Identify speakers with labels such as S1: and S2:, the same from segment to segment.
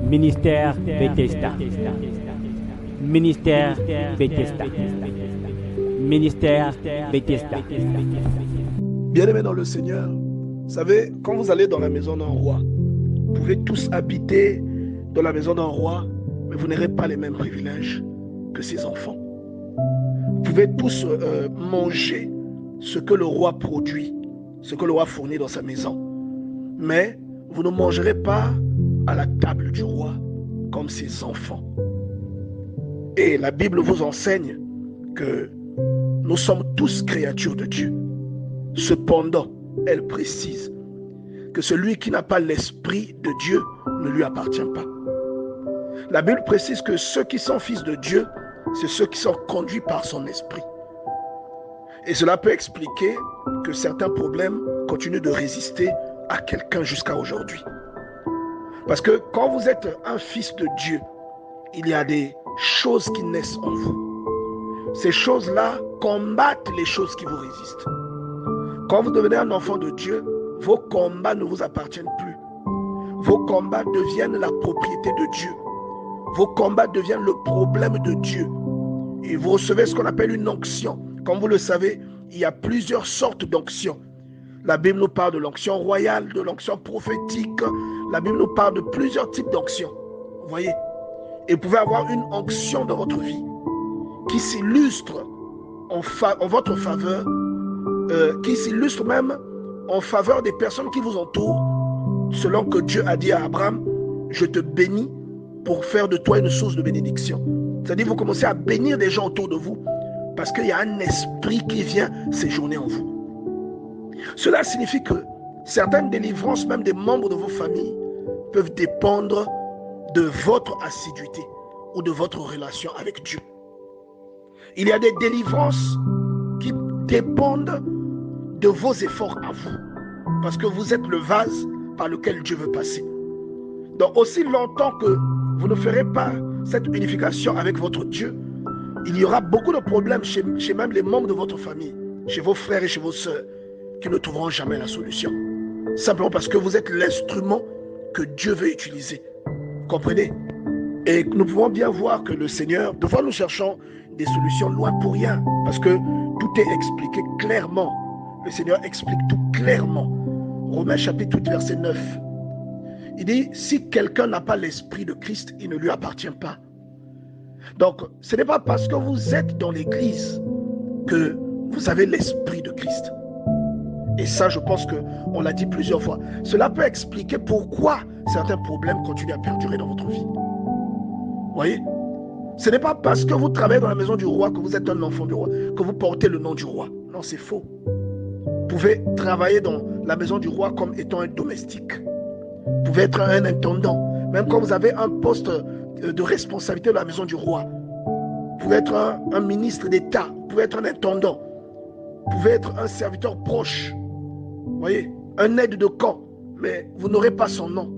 S1: Ministère Bethesda. Ministère Bethesda. Ministère Bethesda.
S2: Bien-aimés dans le Seigneur, vous savez, quand vous allez dans la maison d'un roi, vous pouvez tous habiter dans la maison d'un roi, mais vous n'aurez pas les mêmes privilèges que ses enfants. Vous pouvez tous manger ce que le roi produit, ce que le roi fournit dans sa maison, mais vous ne mangerez pas à la table du roi comme ses enfants. Et la Bible vous enseigne que nous sommes tous créatures de Dieu. Cependant, elle précise que celui qui n'a pas l'esprit de Dieu ne lui appartient pas. La Bible précise que ceux qui sont fils de Dieu, c'est ceux qui sont conduits par son esprit. Et cela peut expliquer que certains problèmes continuent de résister à quelqu'un jusqu'à aujourd'hui. Parce que quand vous êtes un fils de Dieu, il y a des choses qui naissent en vous. Ces choses-là combattent les choses qui vous résistent. Quand vous devenez un enfant de Dieu, vos combats ne vous appartiennent plus. Vos combats deviennent la propriété de Dieu. Vos combats deviennent le problème de Dieu. Et vous recevez ce qu'on appelle une onction. Comme vous le savez, il y a plusieurs sortes d'onctions. La Bible nous parle de l'onction royale, de l'onction prophétique. La Bible nous parle de plusieurs types d'onctions. Vous voyez? Et vous pouvez avoir une onction dans votre vie qui s'illustre en votre faveur, qui s'illustre même en faveur des personnes qui vous entourent, selon que Dieu a dit à Abraham, je te bénis pour faire de toi une source de bénédiction. C'est-à-dire vous commencez à bénir des gens autour de vous parce qu'il y a un esprit qui vient séjourner en vous. Cela signifie que certaines délivrances, même des membres de vos familles, peuvent dépendre de votre assiduité ou de votre relation avec Dieu. Il y a des délivrances qui dépendent de vos efforts à vous, parce que vous êtes le vase par lequel Dieu veut passer. Donc aussi longtemps que vous ne ferez pas cette unification avec votre Dieu, il y aura beaucoup de problèmes chez même les membres de votre famille, chez vos frères et chez vos sœurs, qui ne trouveront jamais la solution. Simplement parce que vous êtes l'instrument que Dieu veut utiliser. Vous comprenez? Et nous pouvons bien voir que le Seigneur, des fois nous cherchons des solutions loin pour rien, parce que tout est expliqué clairement. Le Seigneur explique tout clairement. Romains chapitre 8, verset 9. Il dit, si quelqu'un n'a pas l'esprit de Christ, il ne lui appartient pas. Donc, ce n'est pas parce que vous êtes dans l'église que vous avez l'esprit de Christ. Et ça, je pense qu'on l'a dit plusieurs fois. Cela peut expliquer pourquoi certains problèmes continuent à perdurer dans votre vie. Vous voyez? Ce n'est pas parce que vous travaillez dans la maison du roi que vous êtes un enfant du roi, que vous portez le nom du roi. Non, c'est faux. Vous pouvez travailler dans la maison du roi comme étant un domestique. Vous pouvez être un intendant. Même quand vous avez un poste de responsabilité de la maison du roi. Vous pouvez être un ministre d'État. Vous pouvez être un intendant. Vous pouvez être un serviteur proche. Vous voyez? Un aide de camp. Mais vous n'aurez pas son nom.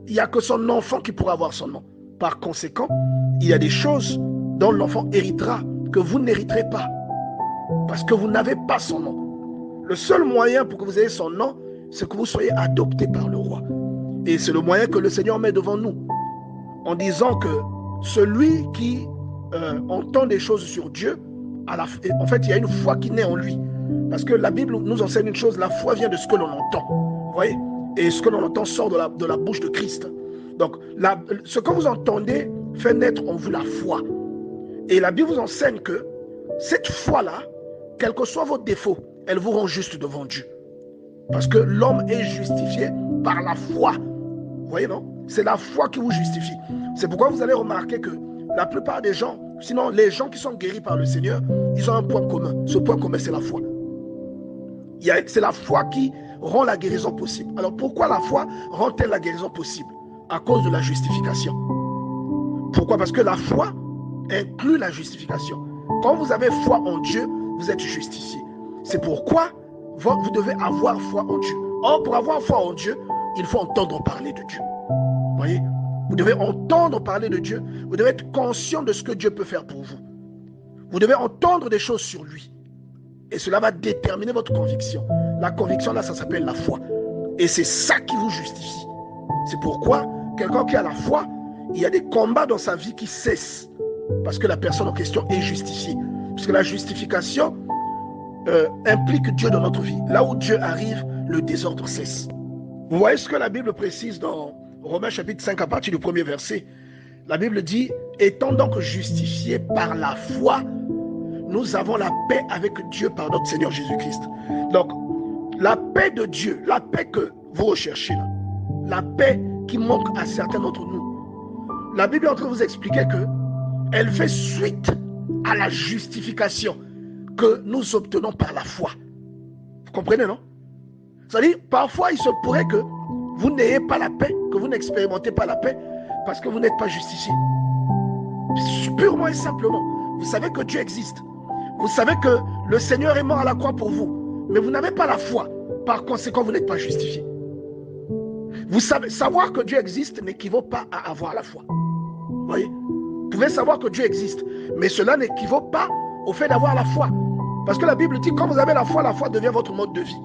S2: Il n'y a que son enfant qui pourra avoir son nom. Par conséquent, il y a des choses dont l'enfant héritera que vous n'hériterez pas. Parce que vous n'avez pas son nom. Le seul moyen pour que vous ayez son nom, c'est que vous soyez adopté par le roi. Et c'est le moyen que le Seigneur met devant nous. En disant que celui qui entend des choses sur Dieu, en fait, il y a une foi qui naît en lui. Parce que la Bible nous enseigne une chose, la foi vient de ce que l'on entend. Vous voyez? Et ce que l'on entend sort de la bouche de Christ. Donc, ce que vous entendez fait naître en vous la foi. Et la Bible vous enseigne que cette foi-là, quels que soient vos défauts, elle vous rend juste devant Dieu. Parce que l'homme est justifié par la foi. Vous voyez, non? C'est la foi qui vous justifie. C'est pourquoi vous allez remarquer que la plupart des gens, sinon les gens qui sont guéris par le Seigneur, ils ont un point commun. Ce point commun, c'est la foi. C'est la foi qui rend la guérison possible. Alors pourquoi la foi rend-elle la guérison possible? À cause de la justification. Pourquoi? Parce que la foi inclut la justification. Quand vous avez foi en Dieu, vous êtes justifié. C'est pourquoi vous devez avoir foi en Dieu. Or, pour avoir foi en Dieu, il faut entendre parler de Dieu. Vous voyez? Vous devez entendre parler de Dieu. Vous devez être conscient de ce que Dieu peut faire pour vous. Vous devez entendre des choses sur lui. Et cela va déterminer votre conviction. La conviction, là, ça s'appelle la foi. Et c'est ça qui vous justifie. C'est pourquoi quelqu'un qui a la foi, il y a des combats dans sa vie qui cessent parce que la personne en question est justifiée. Parce que la justification implique Dieu dans notre vie. Là où Dieu arrive, le désordre cesse. Vous voyez ce que la Bible précise dans Romains chapitre 5 à partir du premier verset. La Bible dit, étant donc justifiés par la foi, nous avons la paix avec Dieu par notre Seigneur Jésus-Christ. Donc, la paix de Dieu, la paix que vous recherchez, là, la paix qui manque à certains d'entre nous, la Bible est en train de vous expliquer que elle fait suite à la justification que nous obtenons par la foi. Vous comprenez, non? C'est-à-dire, parfois, il se pourrait que vous n'ayez pas la paix, que vous n'expérimentez pas la paix, parce que vous n'êtes pas justifié. Purement et simplement. Vous savez que Dieu existe. Vous savez que le Seigneur est mort à la croix pour vous. Mais vous n'avez pas la foi. Par conséquent, vous n'êtes pas justifié. Vous savez, savoir que Dieu existe n'équivaut pas à avoir la foi. Vous voyez? Vous pouvez savoir que Dieu existe. Mais cela n'équivaut pas au fait d'avoir la foi. Parce que la Bible dit, quand vous avez la foi devient votre mode de vie.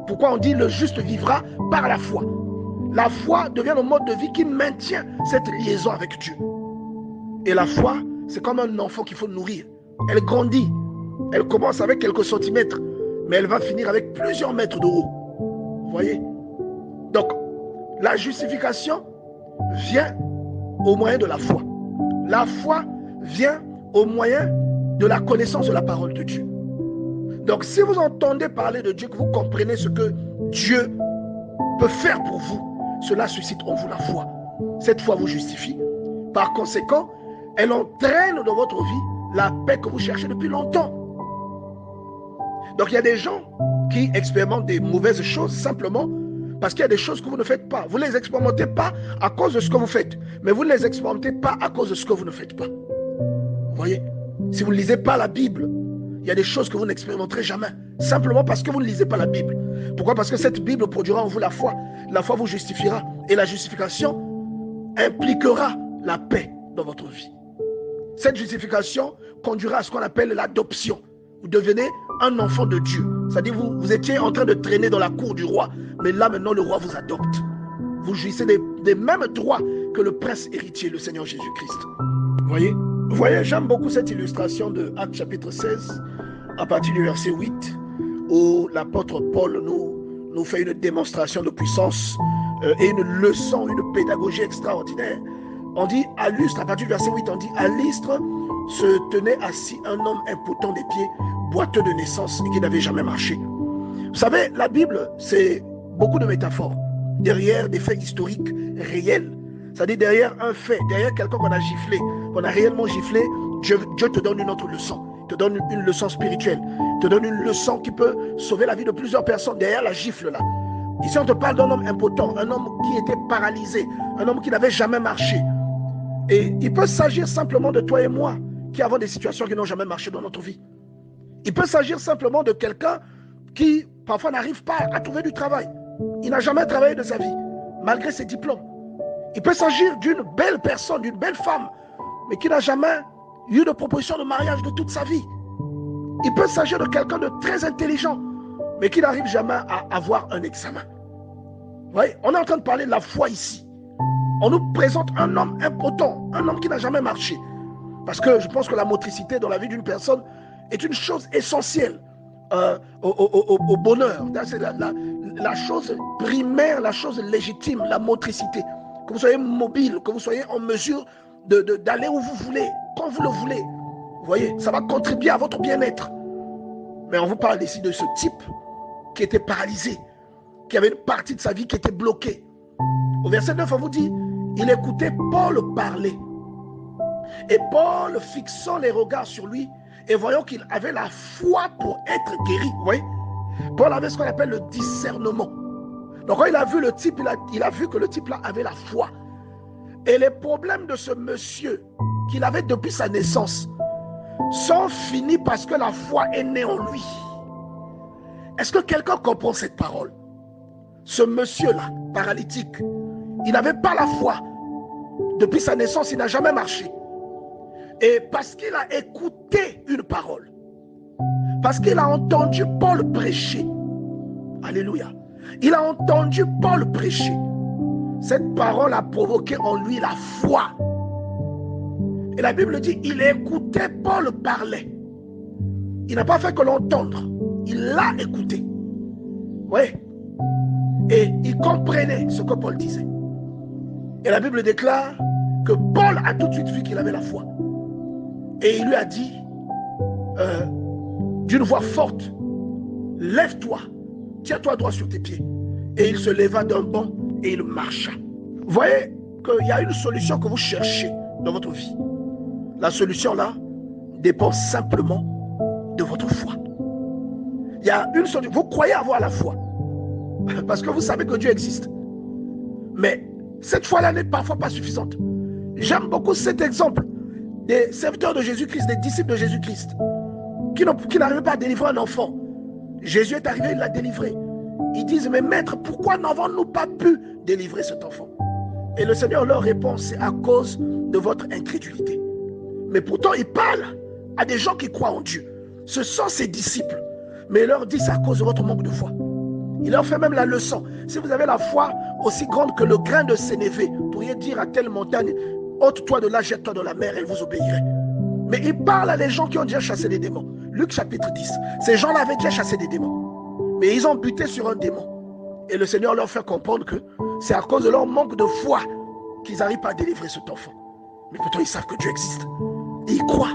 S2: Pourquoi on dit le juste vivra par la foi? La foi devient le mode de vie qui maintient cette liaison avec Dieu. Et la foi, c'est comme un enfant qu'il faut nourrir. Elle grandit. Elle commence avec quelques centimètres, mais elle va finir avec plusieurs mètres de haut. Vous voyez? Donc, la justification vient au moyen de la foi. La foi vient au moyen de la connaissance de la parole de Dieu. Donc, si vous entendez parler de Dieu, que vous comprenez ce que Dieu peut faire pour vous, cela suscite en vous la foi. Cette foi vous justifie. Par conséquent, elle entraîne dans votre vie la paix que vous cherchez depuis longtemps. Donc, il y a des gens qui expérimentent des mauvaises choses simplement parce qu'il y a des choses que vous ne faites pas. Vous ne les expérimentez pas à cause de ce que vous faites, mais vous ne les expérimentez pas à cause de ce que vous ne faites pas. Vous voyez? Si vous ne lisez pas la Bible, il y a des choses que vous n'expérimenterez jamais, simplement parce que vous ne lisez pas la Bible. Pourquoi? Parce que cette Bible produira en vous la foi. La foi vous justifiera. Et la justification impliquera la paix dans votre vie. Cette justification conduira à ce qu'on appelle l'adoption. Vous devenez un enfant de Dieu. C'est-à-dire vous étiez en train de traîner dans la cour du roi, mais là maintenant le roi vous adopte. Vous jouissez des mêmes droits que le prince héritier, le Seigneur Jésus-Christ. Vous voyez, j'aime beaucoup cette illustration de Actes chapitre 16, à partir du verset 8, où l'apôtre Paul nous fait une démonstration de puissance et une leçon, une pédagogie extraordinaire. On dit à Lystre, à partir du verset 8, on dit à Lystre se tenait assis un homme impotent des pieds, boiteux de naissance et qui n'avait jamais marché. Vous savez, la Bible, c'est beaucoup de métaphores derrière des faits historiques réels. C'est-à-dire derrière un fait, derrière quelqu'un qu'on a giflé, qu'on a réellement giflé, Dieu te donne une autre leçon, te donne une leçon spirituelle, te donne une leçon qui peut sauver la vie de plusieurs personnes derrière la gifle là. Ici on te parle d'un homme impotent, un homme qui était paralysé, un homme qui n'avait jamais marché. Et il peut s'agir simplement de toi et moi qui avons des situations qui n'ont jamais marché dans notre vie. Il peut s'agir simplement de quelqu'un qui parfois n'arrive pas à trouver du travail. Il n'a jamais travaillé de sa vie, malgré ses diplômes. Il peut s'agir d'une belle personne, d'une belle femme, mais qui n'a jamais eu de proposition de mariage de toute sa vie. Il peut s'agir de quelqu'un de très intelligent, mais qui n'arrive jamais à avoir un examen. Vous voyez, on est en train de parler de la foi ici. On nous présente un homme impotent, un homme qui n'a jamais marché. Parce que je pense que la motricité dans la vie d'une personne est une chose essentielle au bonheur. C'est la chose primaire, la chose légitime, la motricité. Que vous soyez mobile, que vous soyez en mesure d'aller où vous voulez, quand vous le voulez. Vous voyez, ça va contribuer à votre bien-être. Mais on vous parle ici de ce type qui était paralysé, qui avait une partie de sa vie qui était bloquée. Au verset 9, on vous dit, il écoutait Paul parler. Et Paul, fixant les regards sur lui, et voyant qu'il avait la foi pour être guéri. Vous voyez, Paul avait ce qu'on appelle le discernement. Donc quand il a vu le type, il a vu que le type là avait la foi. Et les problèmes de ce monsieur qu'il avait depuis sa naissance sont finis parce que la foi est née en lui. Est-ce que quelqu'un comprend cette parole? Ce monsieur-là, paralytique, il n'avait pas la foi. Depuis sa naissance, il n'a jamais marché. Et parce qu'il a écouté une parole, parce qu'il a entendu Paul prêcher, alléluia, il a entendu Paul prêcher, cette parole a provoqué en lui la foi. Et la Bible dit, il écoutait Paul parler. Il n'a pas fait que l'entendre. Il l'a écouté. Oui. Et il comprenait ce que Paul disait. Et la Bible déclare que Paul a tout de suite vu qu'il avait la foi. Et il lui a dit, d'une voix forte, lève-toi, tiens-toi droit sur tes pieds. Et il se leva d'un bond et il marcha. Vous voyez qu'il y a une solution que vous cherchez dans votre vie. La solution là dépend simplement de votre foi. Il y a une solution. Vous croyez avoir la foi parce que vous savez que Dieu existe. Mais cette foi-là n'est parfois pas suffisante. J'aime beaucoup cet exemple des serviteurs de Jésus-Christ, des disciples de Jésus-Christ, qui n'arrivaient pas à délivrer un enfant. Jésus est arrivé, il l'a délivré. Ils disent, mais maître, pourquoi n'avons-nous pas pu délivrer cet enfant? Et le Seigneur leur répond, c'est à cause de votre incrédulité. Mais pourtant, il parle à des gens qui croient en Dieu. Ce sont ses disciples. Mais il leur dit, c'est à cause de votre manque de foi. Il leur fait même la leçon. Si vous avez la foi aussi grande que le grain de sénévé, vous pourriez dire à telle montagne, ôte-toi de là, jette-toi dans la mer, elle vous obéirait. Mais il parle à des gens qui ont déjà chassé des démons. Luc chapitre 10. Ces gens-là avaient déjà chassé des démons. Mais ils ont buté sur un démon. Et le Seigneur leur fait comprendre que c'est à cause de leur manque de foi qu'ils n'arrivent pas à délivrer cet enfant. Mais pourtant, ils savent que Dieu existe. Et ils croient.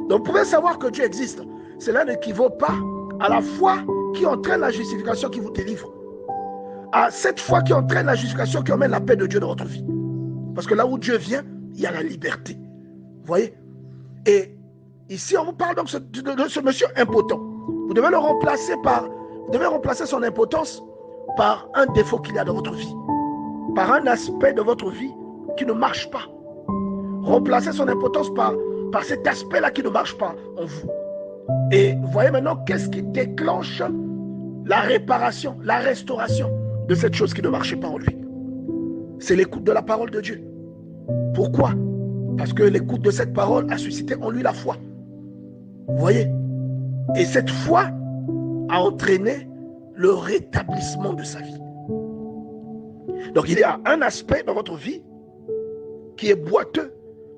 S2: Donc, vous pouvez savoir que Dieu existe. Cela n'équivaut pas à la foi qui entraîne la justification qui vous délivre. À cette foi qui entraîne la justification qui emmène la paix de Dieu dans votre vie. Parce que là où Dieu vient, il y a la liberté. Vous voyez? Et ici, on vous parle donc de ce monsieur impotent. Vous devez le remplacer par... Vous devez remplacer son impotence par un défaut qu'il y a dans votre vie. Par un aspect de votre vie qui ne marche pas. Remplacez son impotence par cet aspect-là qui ne marche pas en vous. Et vous voyez maintenant qu'est-ce qui déclenche la réparation, la restauration de cette chose qui ne marchait pas en lui. C'est l'écoute de la parole de Dieu. Pourquoi? Parce que l'écoute de cette parole a suscité en lui la foi. Vous voyez? Et cette foi a entraîné le rétablissement de sa vie. Donc il y a un aspect dans votre vie qui est boiteux,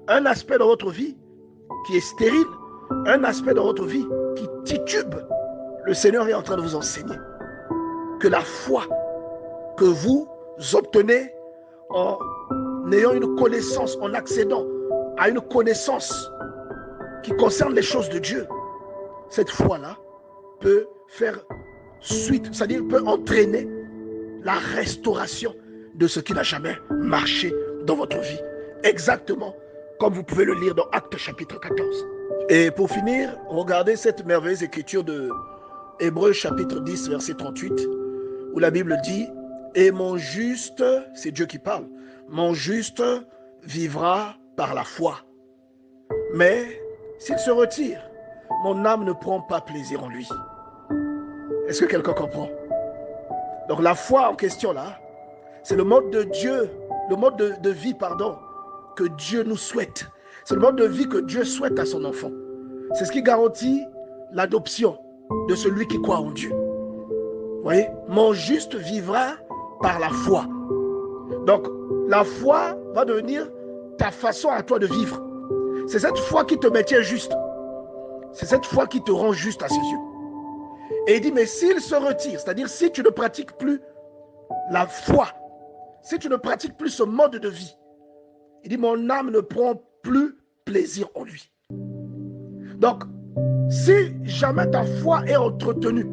S2: un aspect dans votre vie qui est stérile, un aspect dans votre vie qui titube. Le Seigneur est en train de vous enseigner que la foi que vous obtenez en ayant une connaissance, en accédant à une connaissance qui concerne les choses de Dieu, cette foi-là peut faire suite, c'est-à-dire peut entraîner la restauration de ce qui n'a jamais marché dans votre vie. Exactement comme vous pouvez le lire dans Actes chapitre 14. Et pour finir, regardez cette merveilleuse écriture de Hébreux chapitre 10 verset 38 où la Bible dit « Et mon juste, c'est Dieu qui parle, mon juste vivra par la foi. Mais s'il se retire, mon âme ne prend pas plaisir en lui. » Est-ce que quelqu'un comprend? Donc la foi en question là, c'est le mode de Dieu, le mode de vie, pardon, que Dieu nous souhaite. C'est le mode de vie que Dieu souhaite à son enfant. C'est ce qui garantit l'adoption de celui qui croit en Dieu. Vous voyez? Mon juste vivra par la foi. Donc, la foi va devenir ta façon à toi de vivre. C'est cette foi qui te maintient juste. C'est cette foi qui te rend juste à ses yeux. Et il dit, mais s'il se retire, c'est-à-dire si tu ne pratiques plus la foi, si tu ne pratiques plus ce mode de vie, il dit, mon âme ne prend plus plaisir en lui. Donc, si jamais ta foi est entretenue,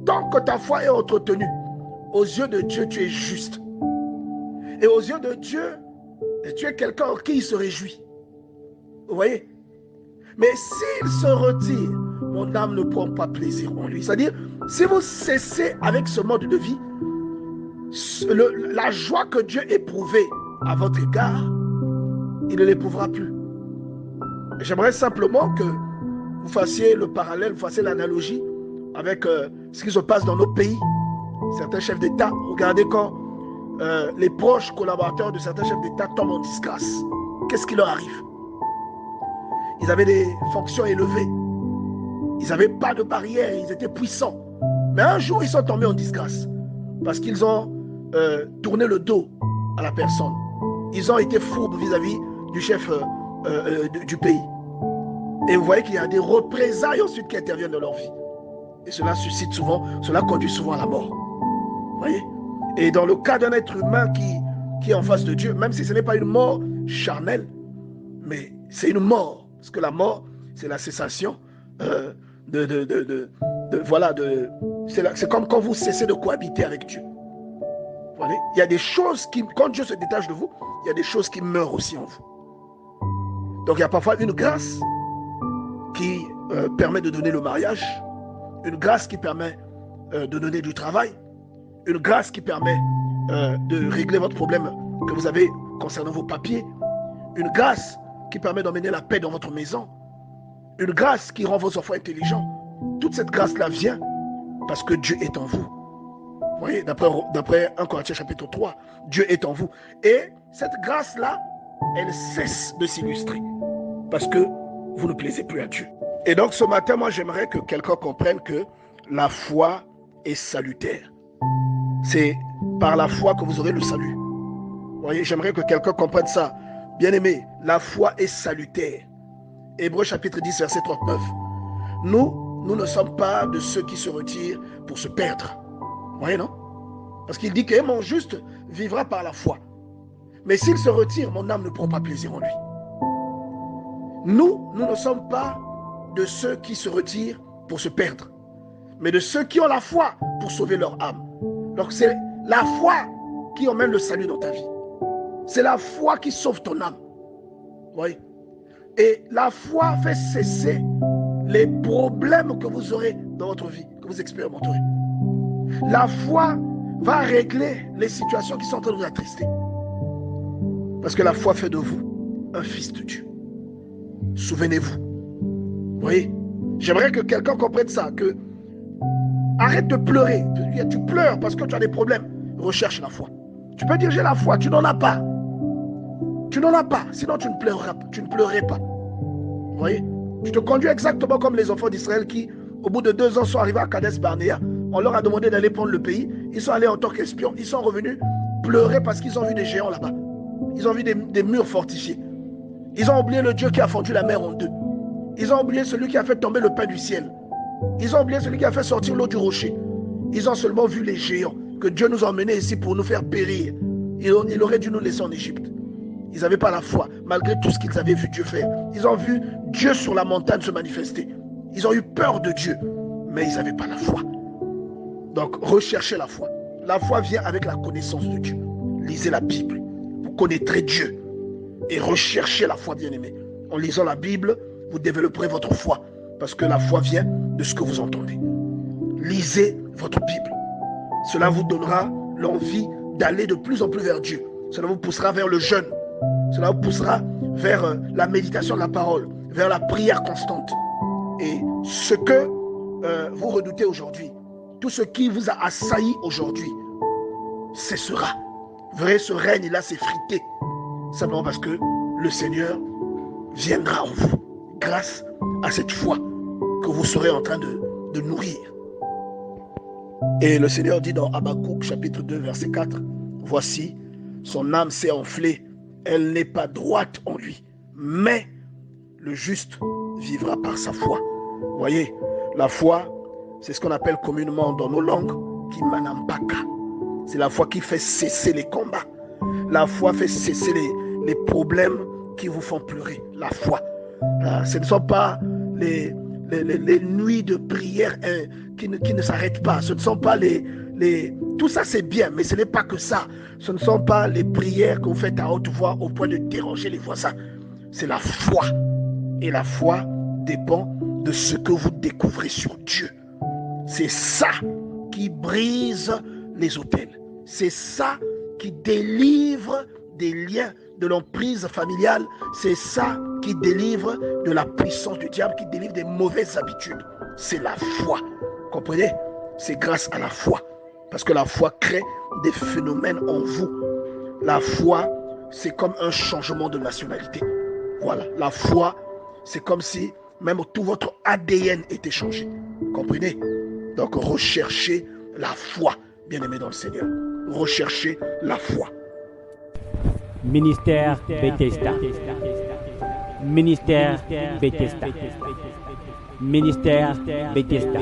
S2: tant que ta foi est entretenue, aux yeux de Dieu, tu es juste. Et aux yeux de Dieu, tu es quelqu'un en qui il se réjouit. Vous voyez? Mais s'il se retire, mon âme ne prend pas plaisir en lui. C'est-à-dire, si vous cessez avec ce mode de vie, la joie que Dieu éprouvait à votre égard, il ne l'éprouvera plus. J'aimerais simplement que vous fassiez le parallèle, vous fassiez l'analogie avec ce qui se passe dans nos pays. Certains chefs d'État, regardez quand les proches collaborateurs de certains chefs d'État tombent en disgrâce. Qu'est-ce qui leur arrive? Ils avaient des fonctions élevées. Ils n'avaient pas de barrière, ils étaient puissants. Mais un jour, ils sont tombés en disgrâce. Parce qu'ils ont tourné le dos à la personne. Ils ont été fourbes vis-à-vis du chef du pays. Et vous voyez qu'il y a des représailles ensuite qui interviennent dans leur vie. Et cela cela conduit souvent à la mort. Vous voyez? Et dans le cas d'un être humain qui est en face de Dieu, même si ce n'est pas une mort charnelle, mais c'est une mort. Parce que la mort, c'est la cessation c'est comme quand vous cessez de cohabiter avec Dieu. Vous voyez? Il y a des choses qui, quand Dieu se détache de vous, il y a des choses qui meurent aussi en vous. Donc il y a parfois une grâce qui permet de donner le mariage, une grâce qui permet de donner du travail, une grâce qui permet de régler votre problème que vous avez concernant vos papiers, une grâce qui permet d'emmener la paix dans votre maison, une grâce qui rend vos enfants intelligents. Toute cette grâce-là vient parce que Dieu est en vous. Vous voyez, d'après 1 Corinthiens chapitre 3, Dieu est en vous. Et cette grâce-là, elle cesse de s'illustrer parce que vous ne plaisez plus à Dieu. Et donc ce matin, moi j'aimerais que quelqu'un comprenne que la foi est salutaire. C'est par la foi que vous aurez le salut. Vous voyez, j'aimerais que quelqu'un comprenne ça. Bien-aimé, la foi est salutaire. Hébreux chapitre 10, verset 39. Nous ne sommes pas de ceux qui se retirent pour se perdre. Vous voyez, non? Parce qu'il dit que mon juste vivra par la foi. Mais s'il se retire, mon âme ne prend pas plaisir en lui. Nous ne sommes pas de ceux qui se retirent pour se perdre, mais de ceux qui ont la foi pour sauver leur âme. Donc c'est la foi qui emmène le salut dans ta vie. C'est la foi qui sauve ton âme. Vous voyez? Et la foi fait cesser les problèmes que vous aurez dans votre vie, que vous expérimenterez. La foi va régler les situations qui sont en train de vous attrister. Parce que la foi fait de vous un fils de Dieu. Souvenez-vous. Vous voyez? J'aimerais que quelqu'un comprenne ça, que arrête de pleurer. Tu pleures parce que tu as des problèmes. Recherche la foi. Tu peux dire j'ai la foi, tu n'en as pas. Tu n'en as pas, sinon tu ne pleurerais pas. Vous voyez? Tu te conduis exactement comme les enfants d'Israël qui, au bout de 2 ans, sont arrivés à Kadesh Barnéa. On leur a demandé d'aller prendre le pays. Ils sont allés en tant qu'espions. Ils sont revenus pleurer parce qu'ils ont vu des géants là-bas. Ils ont vu des murs fortifiés. Ils ont oublié le Dieu qui a fendu la mer en deux. Ils ont oublié celui qui a fait tomber le pain du ciel. Ils ont oublié celui qui a fait sortir l'eau du rocher. Ils ont seulement vu les géants que Dieu nous a emmenés ici pour nous faire périr. Il aurait dû nous laisser en Égypte. Ils n'avaient pas la foi, malgré tout ce qu'ils avaient vu Dieu faire. Ils ont vu Dieu sur la montagne se manifester. Ils ont eu peur de Dieu, mais ils n'avaient pas la foi. Donc, recherchez la foi. La foi vient avec la connaissance de Dieu. Lisez la Bible. Vous connaîtrez Dieu. Et recherchez la foi, bien-aimé. En lisant la Bible, vous développerez votre foi. Parce que la foi vient de ce que vous entendez. Lisez votre Bible. Cela vous donnera l'envie d'aller de plus en plus vers Dieu. Cela vous poussera vers le jeûne. Cela vous poussera vers la méditation de la parole, vers la prière constante. Et ce que vous redoutez aujourd'hui, tout ce qui vous a assailli aujourd'hui, cessera. Vrai, ce règne-là s'effriter. Simplement parce que le Seigneur viendra en vous grâce à cette foi que vous serez en train de nourrir. Et le Seigneur dit dans Habakkuk chapitre 2 verset 4, « Voici, son âme s'est enflée, elle n'est pas droite en lui, mais le juste vivra par sa foi. » Vous voyez, la foi, c'est ce qu'on appelle communément dans nos langues, Kimanambaka. C'est la foi qui fait cesser les combats. La foi fait cesser les problèmes qui vous font pleurer. La foi. Ce ne sont pas les nuits de prière qui ne s'arrêtent pas. Ce ne sont pas tout ça c'est bien, mais ce n'est pas que ça. Ce ne sont pas les prières que vous faites à haute voix au point de déranger les voisins. C'est la foi. Et la foi dépend de ce que vous découvrez sur Dieu. C'est ça qui brise les autels. C'est ça qui délivre des liens, de l'emprise familiale. C'est ça qui délivre de la puissance du diable, qui délivre des mauvaises habitudes. C'est la foi. Comprenez? C'est grâce à la foi. Parce que la foi crée des phénomènes en vous. La foi, c'est comme un changement de nationalité. Voilà. La foi, c'est comme si même tout votre ADN était changé. Comprenez? Donc, recherchez la foi, bien-aimés dans le Seigneur. Recherchez la foi.
S1: Ministère Bethesda. Ministère Bethesda. Ministère Bethesda.